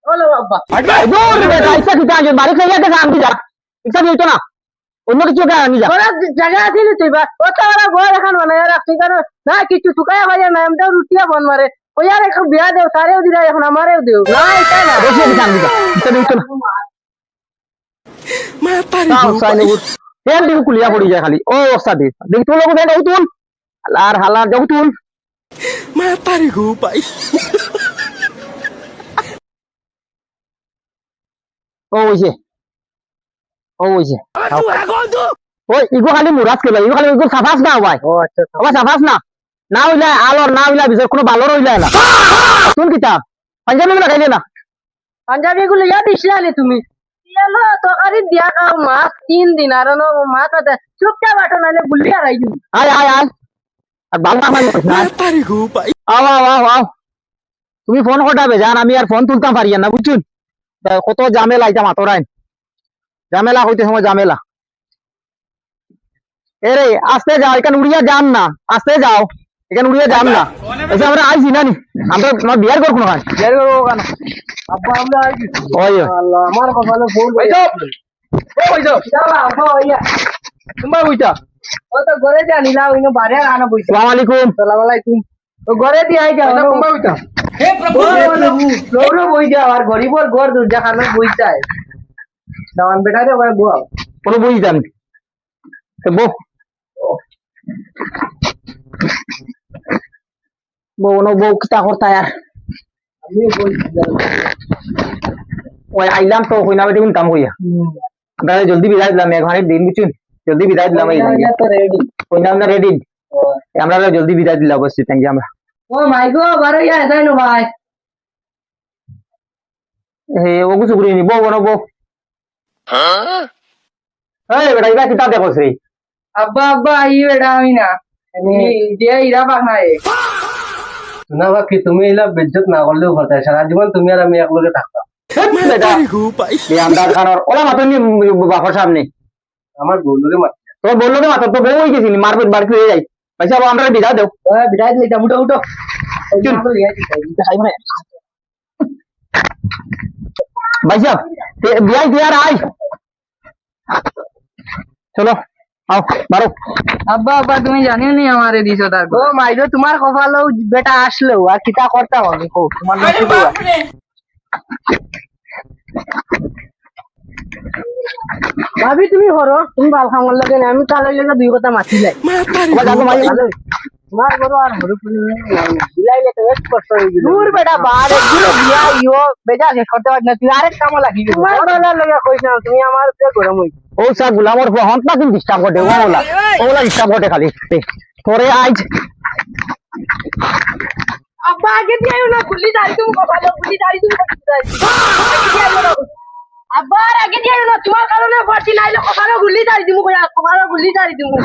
বলো আব্বা দূর বেটা ইচ্ছা কিতা আনছো বাড়ি খাইয়া গেছে আমি যা ইচ্ছা দিও না অন্য কিছু কে আমি যা ওরা জায়গা আছিল তুই বা ওটা ওরা ঘর এখন বানায় রাখছি কারণ না কিছু টুকায়া ভাইয়া না এমটাও রুটিয়া বন মারে ওই আর এখন বিয়া দেও তারেও দিলা এখন আমারেও দেও না এটা না বেশি কিতা আমি যা ইচ্ছা দিও না তাও সাইনে উঠ তেল দিও কুলিয়া পড়ি যায় খালি ও অবস্থা দেখ তুই লোক দেখ তুল হালার হালার যাও তুল ও হইছে ওই ইগো খালি মুরাজ কে ইগো খালি ইগো সাফাস না ভাই ও আচ্ছা আবার সাফাস না হইলা আলোর না হইলা বিশেষ কোনো ভালো রইলা না তুল কিতা পাঞ্জাবি গুলা খাইলে না পাঞ্জাবি গুলো ইয়া দিছিলালে তুমি ইয়ালো তরকারি দিয়া খাও মাছ 3 দিন আর মাছ আছে চুপচাপ বাটো নালে গুলি আর আইছি আয় আর ভালো না আও আও আও আও তুমি ফোন কটাবে জান আমি আর ফোন তুলতাম পারি না বুঝছুন কত ঝামেলা আইতা মাতরাইন ঝামেলা হইতে সময় ঝামেলা এরে আস্তে যাও এখানে উড়িয়া যান না আস্তে যাও এখানে উড়িয়া যান না এসে আমরা আইছি না নি আমরা তোমার বিয়ার করবো না বের করব কেন আব্বা আমরা আইছি ওই আল্লাহ আমার কপালে ফুল ওইতো ওইতো যাবা আব্বা ওইয়া তোমরা বুঝতা ও তো ঘরে যা নিলা ওইনো বারে আনা বইছে আসসালামু আলাইকুম সালাম আলাইকুম তো ঘরে দি আই যাও তোমরা বুঝতা হে প্রভু প্রভু বই যাও আর গরিবর ঘর দুর্জা খানো বইতায় দাওয়ান বেটা রে ওই বউ কোনো বুঝতাম বউ বউ কিতা করতা यार আমি বলছি ওই আইলাম তো কইনা বেটি কাম কইয়া আমরা জলদি বিদায় দিলাম এক ঘন্টার দিন বুঝছেন জলদি বিদায় দিলাম এই তো রেডি কইনা আমরা রেডি আমরা জলদি বিদায় দিলাম অবশ্যই থ্যাংক ইউ আমরা ও মাই গো বারো ইয়া এদাই নো ভাই হে ও কিছু করিনি বউ বউ এই বেটা ইবা কিতা দেখছ রে আব্বা আব্বা আই বেটা আমি না যে ইরা বানায় না বাকি তুমি এলা বেজ্জত না করলেও কথা সারা জীবন তুমি আর আমি একলগে থাকতাম বেটা বেয়ামদার খানর ওলা মাতনি বাপর সামনে আমার বন্ধুরে মাত তো বললো তো মাত্র তো বউ হয়ে গেছিলি মারপিট বাড়ি হয়ে যাই পয়সা আমরা বিদায় দেও বিদায় দিলে উঠো উঠো भाई साहब बियाह तैयार आई चलो आओ मारो আব্বা আব্বা তুমি জানিও নি আমারে দিছো তার ও মাইদো তোমার কপালও বেটা আসলো আর কিটা করতাম আমি কো তোমার নসিব ভাবি তুমি হরো তুমি ভাল খামর লাগে না আমি তালে লাগে দুই কথা মাছি লাই তোমার বড় আর হরো তুমি বিলাইলে তো এক কষ্ট হয়ে গেল দূর বেটা বার একদিন বিয়া ইও বেজা শেষ করতে পার না তুই আরেক কাম লাগি তোমার ভালো লাগে কইছ না তুমি আমার উপরে গরম হই ओ सा गुलामर को हंत ना किन डिस्टर्ब करते ओला डिस्टर्ब करते खाली थोड़े आज আব্বা আগে দিও না গুলি দাই তুমি কপালে গুলি দাই তুমি আব্বা আগে দিও না তোমার কারণে পারছি নাইলে কপালে গুলি দাই তুমি কইয়া কপালে গুলি দাই তুমি